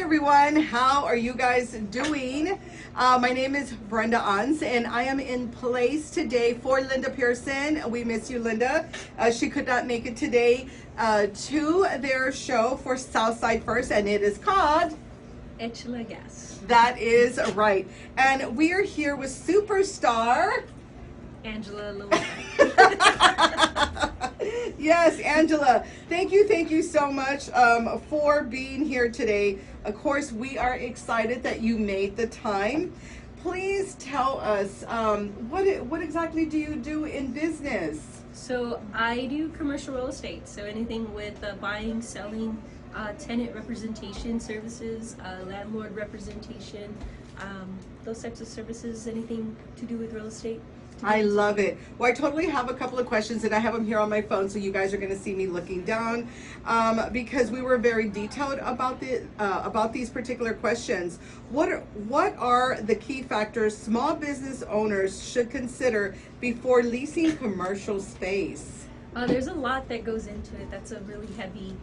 Hi everyone, how are you guys doing? My name is Brenda Ons and I am in place today for Linda Pearson. We miss you, Linda. She could not make it today to their show for Southside First, and it is called Echla Gas. That is right. And we are here with superstar Angela Loera. Yes, Angela, thank you so much for being here today. Of course, we are excited that you made the time. Please tell us, what exactly do you do in business? So I do commercial real estate. So anything with buying, selling, tenant representation services, landlord representation, those types of services, anything to do with real estate. I love it. Well, I totally have a couple of questions, and I have them here on my phone, so you guys are going to see me looking down because we were very detailed about these particular questions. What are the key factors small business owners should consider before leasing commercial space? There's a lot that goes into it. That's a really heavy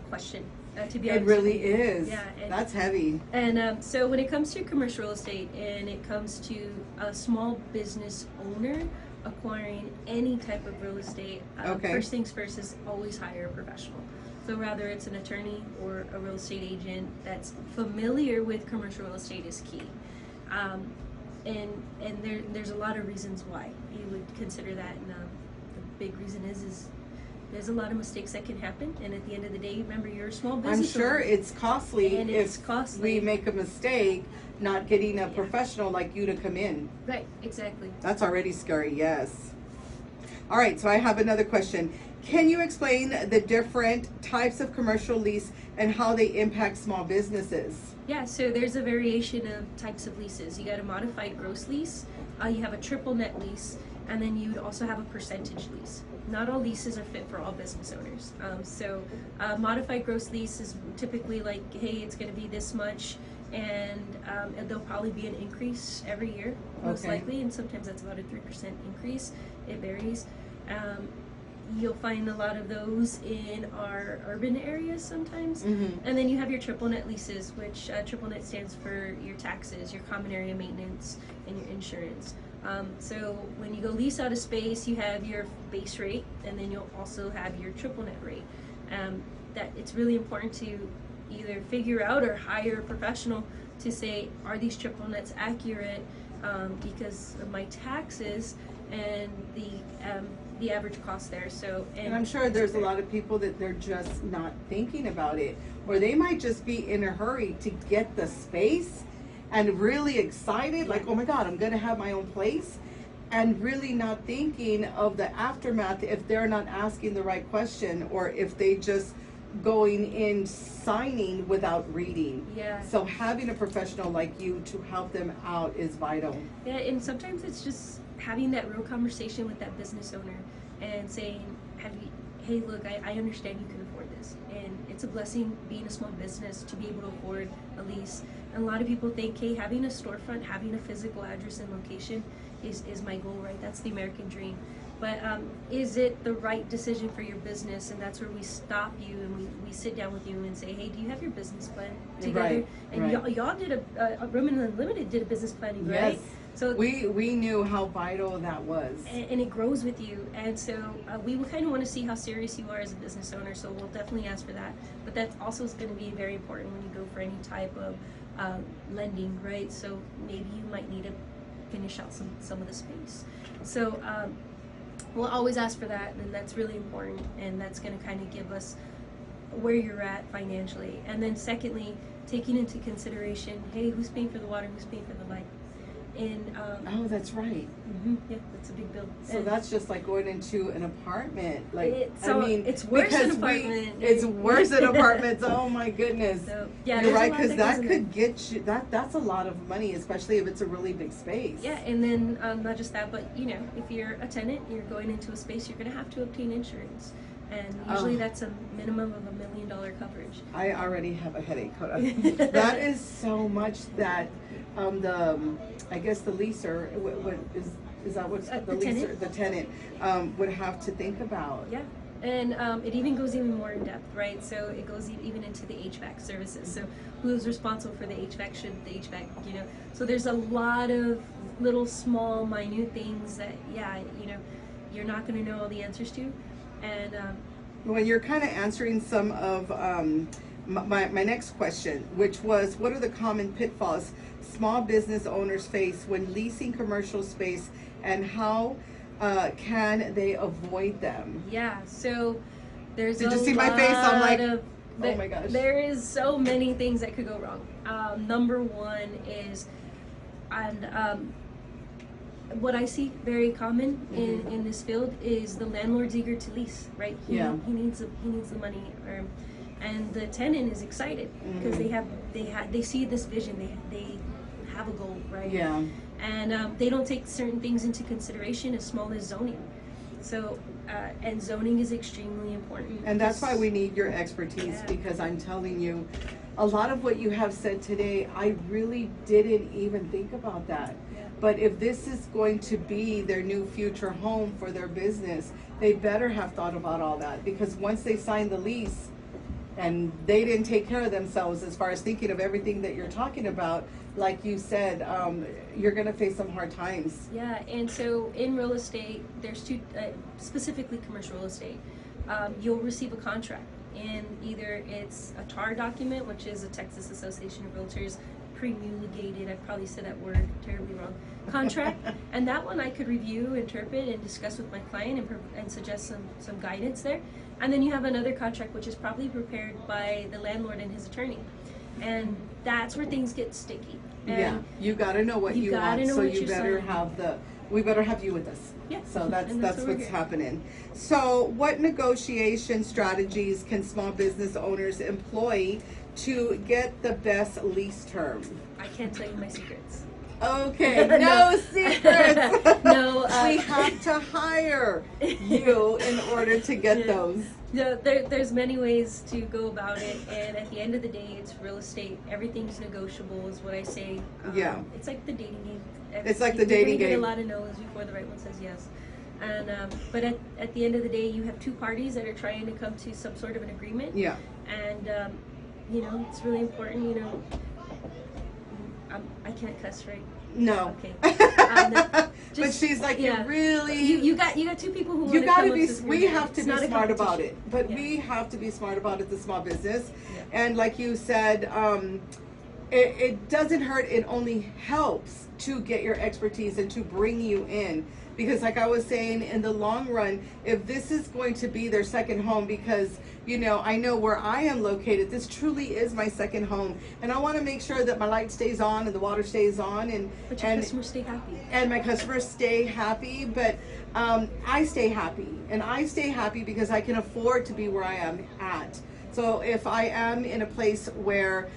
question. To be honest, it really is. Yeah, that's heavy. And so when it comes to commercial real estate and it comes to a small business owner acquiring any type of real estate, first things first is always hire a professional. So whether it's an attorney or a real estate agent that's familiar with commercial real estate is key. And there's a lot of reasons why you would consider that. And the big reason is there's a lot of mistakes that can happen, and at the end of the day, remember, you're a small business. I'm sure it's costly if we make a mistake not getting a professional like you to come in. Right, exactly. That's already scary, yes. All right, so I have another question. Can you explain the different types of commercial lease and how they impact small businesses? Yeah, so there's a variation of types of leases. You got a modified gross lease, you have a triple net lease, and then you'd also have a percentage lease. Not all leases are fit for all business owners. So modified gross lease is typically like, hey, it's going to be this much, and there'll probably be an increase every year, most likely, and sometimes that's about a 3% increase. It varies. You'll find a lot of those in our urban areas sometimes. And then you have your triple net leases, which triple net stands for your taxes, your common area maintenance, and your insurance. So when you go lease out a space, you have your base rate, and then you'll also have your triple net rate. That it's really important to either figure out or hire a professional to say, are these triple nets accurate? Because of my taxes and the average cost there. So and I'm sure there's a lot of people that they're just not thinking about it, or they might just be in a hurry to get the space and really excited, like, oh my God, I'm gonna have my own place, and really not thinking of the aftermath if they're not asking the right question, or if they just going in signing without reading. Yeah. So having a professional like you to help them out is vital. Yeah, and sometimes it's just having that real conversation with that business owner and saying, hey, look, I understand you can afford this, and it's a blessing being a small business to be able to afford a lease. And a lot of people think, hey, having a storefront, having a physical address and location is my goal, right? That's the American dream. But is it the right decision for your business? And that's where we stop you and we sit down with you and say, hey, do you have your business plan together? Right, and y'all did a Roman Unlimited did a business planning, right? Yes. So we knew how vital that was. And it grows with you. And so we kind of want to see how serious you are as a business owner. So we'll definitely ask for that. But that also is going to be very important when you go for any type of lending, right? So maybe you might need to finish out some of the space. So we'll always ask for that, and that's really important, and that's going to kind of give us where you're at financially. And then secondly, taking into consideration, hey, who's paying for the water, who's paying for the light? And oh, that's right. Yeah, that's a big bill. So and that's just like going into an apartment. Like, I mean, it's worse than apartment. It's worse than apartments. Oh my goodness. So, yeah, you're right, because that could get you. That's a lot of money, especially if it's a really big space. Yeah, and then not just that, but you know, if you're a tenant, you're going into a space, you're going to have to obtain insurance. And usually that's a minimum of $1 million coverage. I already have a headache. Hold on. That is so much that I guess the leaser is that what the leaser, the tenant would have to think about. Yeah. And it even goes even more in depth, right? So it goes even into the HVAC services. So who's responsible for the HVAC? Should the HVAC, So there's a lot of little, small, minute things that, you're not going to know all the answers to. And when you're kind of answering some of my next question, which was, what are the common pitfalls small business owners face when leasing commercial space, and how can they avoid them? Yeah, so there's Did you see my face? I'm like, oh my gosh. There is so many things that could go wrong. Number one is, and what I see very common in this field is the landlord's eager to lease, right? He needs the money, and the tenant is excited because they see this vision, they have a goal, right? Yeah. And they don't take certain things into consideration as small as zoning. So, and zoning is extremely important. And that's why we need your expertise, because I'm telling you, a lot of what you have said today, I really didn't even think about that. Yeah. But if this is going to be their new future home for their business, they better have thought about all that, because once they sign the lease and they didn't take care of themselves as far as thinking of everything that you're talking about, like you said, you're going to face some hard times. Yeah, and so in real estate, there's two, specifically commercial real estate, you'll receive a contract, and either it's a TAR document, which is a Texas Association of Realtors promulgated, I probably said that word terribly wrong, contract, and that one I could review, interpret, and discuss with my client and suggest some guidance there. And then you have another contract, which is probably prepared by the landlord and his attorney. And that's where things get sticky. And yeah, you got to know what you want, so you better signing. We better have you with us. Yeah. So that's what's happening. Yeah. So what negotiation strategies can small business owners employ to get the best lease term? I can't tell you my secrets. Okay, no secrets. No, we have to hire you in order to get those. No, there's many ways to go about it, and at the end of the day, it's real estate. Everything's negotiable, is what I say. It's like the dating game. It's like the dating game. You get a lot of no's before the right one says yes. And but at the end of the day, you have two parties that are trying to come to some sort of an agreement. Yeah. And it's really important. I can't cuss, right? No. Okay. But she's like, you really. You got two people who. You got to be. We have to be smart about it. But yeah. we have to be smart about it. The small business, yeah. And like you said, it doesn't hurt. It only helps to get your expertise and to bring you in. Because like I was saying, in the long run, if this is going to be their second home, because, I know where I am located, this truly is my second home. And I want to make sure that my light stays on and the water stays on. But your customers stay happy. And my customers stay happy, but I stay happy. And I stay happy because I can afford to be where I am at. So if I am in a place where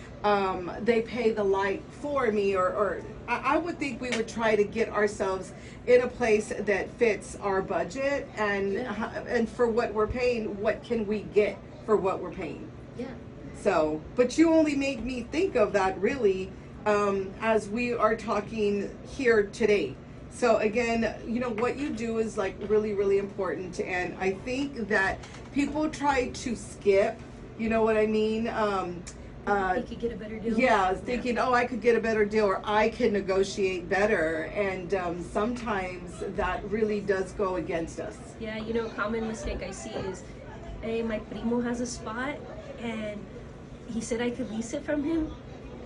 they pay the light for me, or I would think we would try to get ourselves in a place that fits our budget, and for what we're paying, what can we get for what we're paying? Yeah. So, but you only made me think of that really as we are talking here today. So again, what you do is like really, really important, and I think that people try to skip. You know what I mean? They could get a better deal. Yeah, thinking, oh, I could get a better deal, or I can negotiate better, and sometimes that really does go against us. Yeah, a common mistake I see is, hey, my primo has a spot, and he said I could lease it from him.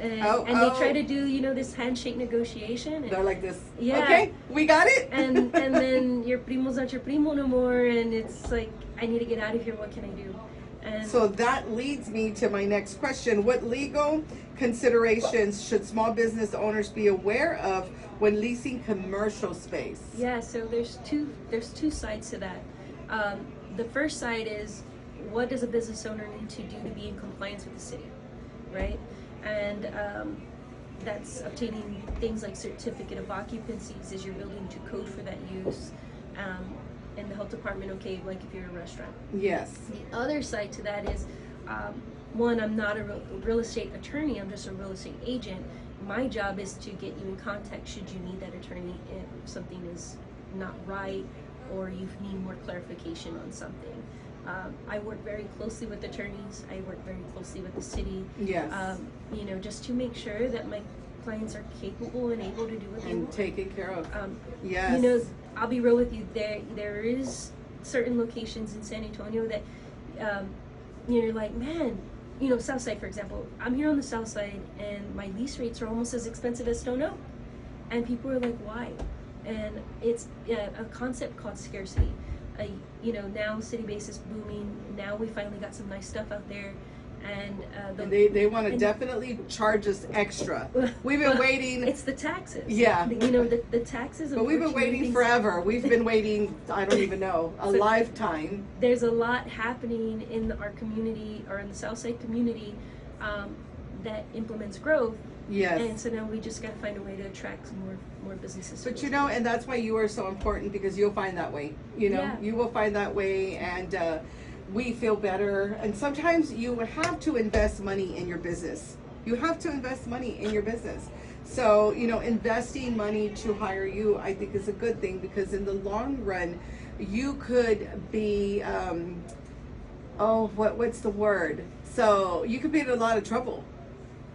And they try to do, this handshake negotiation. And they're like this. Yeah. Okay, we got it. and then your primo's not your primo no more, and it's like, I need to get out of here. What can I do? And so that leads me to my next question. What legal considerations should small business owners be aware of when leasing commercial space? Yeah, so there's two sides to that. The first side is, what does a business owner need to do to be in compliance with the city, right? And that's obtaining things like certificate of occupancies. Is your building to code for that use? And the health department, okay, like if you're a restaurant. Yes. The other side to that is, one, I'm not a real estate attorney, I'm just a real estate agent. My job is to get you in contact should you need that attorney if something is not right or you need more clarification on something. I work very closely with attorneys. I work very closely with the city. Yes. You know, just to make sure that my clients are capable and able to do what they want. And taken care of. Yes. You know, I'll be real with you. There is certain locations in San Antonio that, you're like, man, you know, Southside, for example. I'm here on the South Side, and my lease rates are almost as expensive as Stone Oak. And people are like, why? And it's a concept called scarcity. You know, now City Base is booming. Now we finally got some nice stuff out there. And they want to definitely charge us extra. We've been waiting. It's the taxes. Yeah. You know, the taxes. But we've been waiting forever. We've been waiting, I don't even know, a lifetime. There's a lot happening in our community, or in the Southside community, that implements growth. Yes. And so now we just got to find a way to attract more businesses. But you know, and that's why you are so important, because you'll find that way. You know, you will find that way, and we feel better. And sometimes you have to invest money in your business. You have to invest money in your business. So, you know, investing money to hire you, I think, is a good thing, because in the long run, you could be, what's the word? So you could be in a lot of trouble.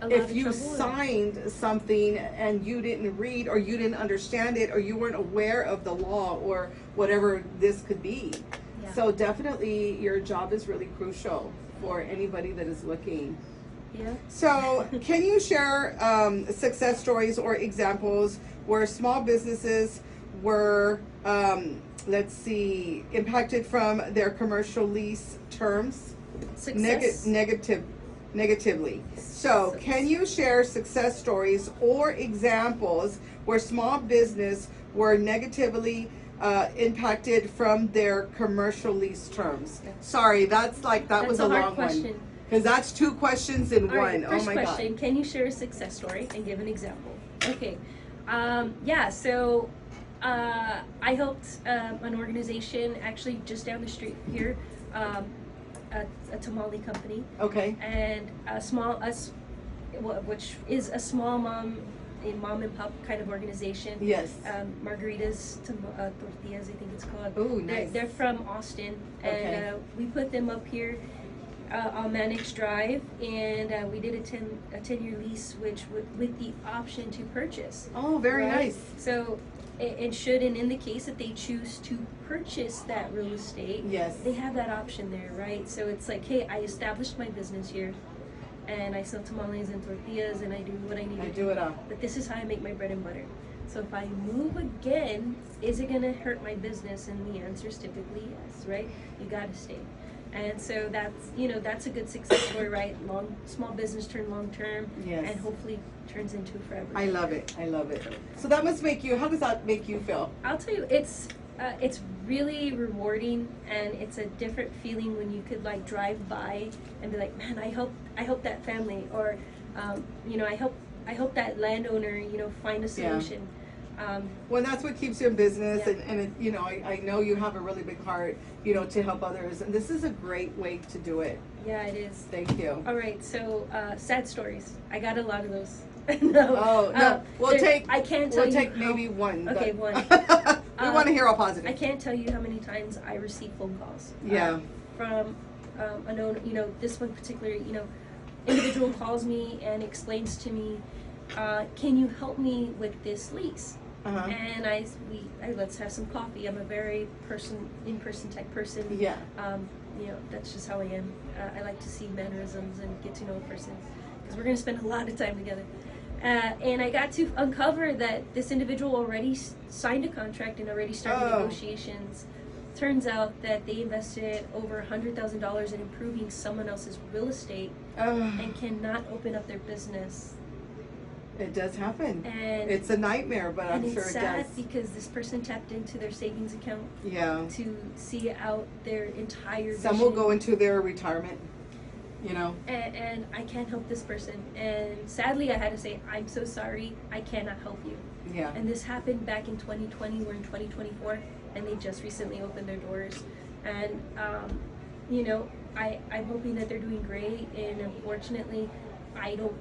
If you signed something and you didn't read, or you didn't understand it, or you weren't aware of the law, or whatever this could be. Yeah. So definitely your job is really crucial for anybody that is looking. Yeah. So can you share success stories or examples where small businesses were, impacted from their commercial lease terms? Negatively. So can you share success stories or examples where small business were negatively impacted from their commercial lease terms? Sorry, that was a long one. Because that's two questions in one. Right, oh my question, God. Can you share a success story and give an example? Okay. So I helped an organization actually just down the street here, a tamale company. Okay. And which is a small mom and pop kind of organization. Yes. Margaritas, tortillas, I think it's called. Oh, nice. They're from Austin, and we put them up here on Mannix Drive, and we did a 10-year lease, which with the option to purchase. Oh, very nice. So and in the case that they choose to purchase that real estate, yes, they have that option there, right? So it's like, hey, I established my business here, and I sell tamales and tortillas, and I do what I need to do. But this is how I make my bread and butter. So if I move again, is it gonna hurt my business? And the answer is typically yes, right? You gotta stay. And so that's a good success story, right? Small business turned long term, yes, and hopefully turns into forever. I love it. I love it. So that must make you. How does that make you feel? I'll tell you, it's really rewarding, and it's a different feeling when you could like drive by and be like, man, I hope that family, or I hope that landowner, find a solution. Yeah. Well, that's what keeps you in business, and I know you have a really big heart, to help others, and this is a great way to do it. Yeah, it is. Thank you. All right, so sad stories. I got a lot of those. No. Oh no. I can't tell you. We'll take maybe one. Okay, one. We want to hear all positive. I can't tell you how many times I receive phone calls. Yeah. From a known, this one particular, individual calls me and explains to me, can you help me with this lease? Uh-huh. And I let's have some coffee. I'm a very in-person type person. Yeah. That's just how I am. I like to see mannerisms and get to know a person, because we're going to spend a lot of time together. And I got to uncover that this individual already signed a contract and already started negotiations. Turns out that they invested over $100,000 in improving someone else's real estate and cannot open up their business. It does happen. And it's a nightmare, but I'm sure it does. And it's sad because this person tapped into their savings account to see out their entire Some will go into their retirement, And I can't help this person. And sadly, I had to say, I'm so sorry, I cannot help you. Yeah. And this happened back in 2020, we're in 2024, and they just recently opened their doors. And, I'm hoping that they're doing great, and unfortunately, I don't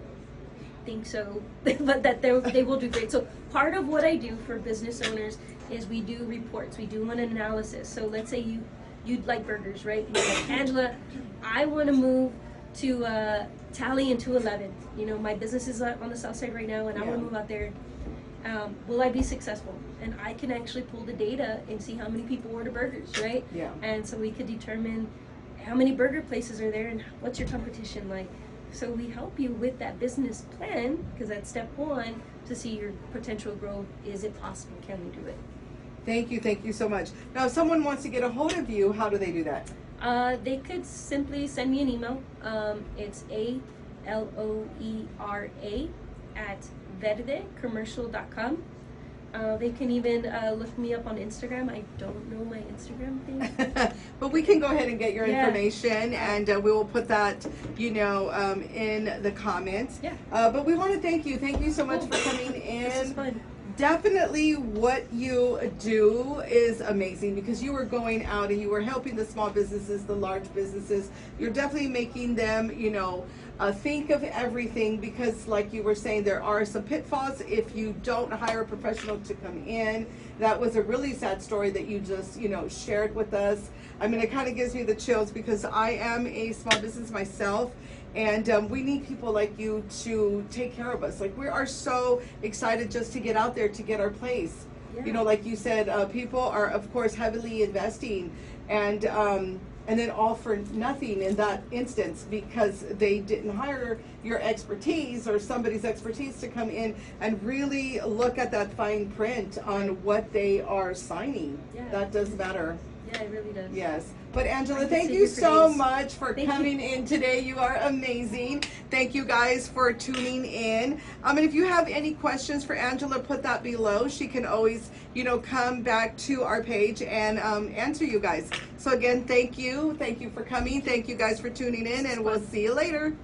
think so, but that they will do great. So part of what I do for business owners is we do reports, we do an analysis. So let's say you'd like burgers, right? You're like, Angela, I want to move to Tally and 211. You know, my business is on the south side right now, and I want to move out there. Will I be successful? And I can actually pull the data and see how many people order burgers, right? Yeah. And so we could determine how many burger places are there and what's your competition like. So we help you with that business plan, because that's step one, to see your potential growth. Is it possible? Can we do it? Thank you so much. Now, if someone wants to get a hold of you, how do they do that? They could simply send me an email. It's ALOERA at verdecommercial.com. They can even look me up on Instagram. I don't know my Instagram thing. But we can go ahead and get your information, and we will put that, in the comments. Yeah. But we want to thank you. Thank you so much for coming in. This is fun. Definitely what you do is amazing, because you were going out and you were helping the small businesses, the large businesses. You're definitely making them, think of everything, because like you were saying, there are some pitfalls if you don't hire a professional to come in. That was a really sad story that you just, shared with us. I mean, it kind of gives me the chills, because I am a small business myself. And we need people like you to take care of us. Like, we are so excited just to get out there to get our place. Yeah. Like you said, people are, of course, heavily investing, and then all for nothing in that instance, because they didn't hire your expertise or somebody's expertise to come in and really look at that fine print on what they are signing. Yeah. That does matter. Yeah, it really does. Yes. But Angela, I thank could you sit here for so days. much for coming in today. You are amazing. Thank you guys for tuning in. And if you have any questions for Angela, put that below. She can always, come back to our page and answer you guys. So again, thank you. Thank you for coming. Thank you guys for tuning in, and we'll see you later.